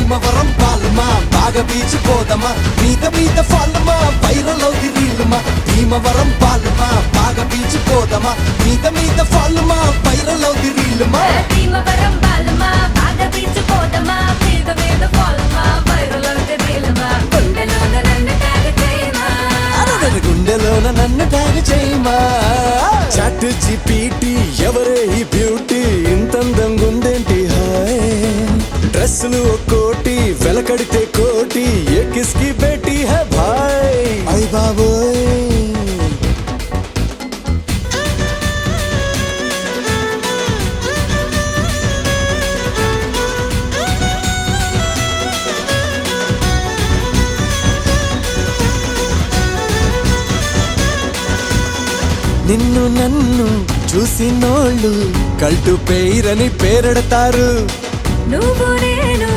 భీమవరం పాలమా బాగా బీచ్ పోదమా మీద మీద ఫాలమా వైరల్ అవుది రీలుమా భీమవరం పాలమా బాగా బీచ్ పోదమా మీద మీద ఫాలమా వైరల్ అవుది రీలుమా భీమవరం పాలమా బాగా బీచ్ పోదమా మీద మీద ఫాలమా వైరల్ అవుతే రీలుమా గుండెలోన నన్ను ట్యాగ్ చేయమా అరగని గుండెలోన నన్ను ట్యాగ్ చేయమా చాట్ జీపీటీ ఎవరే ఈ బ్యూటీ ఇంతందంగా ఉందేంటి హాయ్ డ్రెస్సులు ఒక్కోటి వెలకడితే కోటి ఏ కిస్కి బేటీ హై భాయ్ అయ్ బాబోయ్ నిన్ను నన్ను చూసినోళ్ళు కల్టు పేరని పేరెడతారు నువ్వు నేను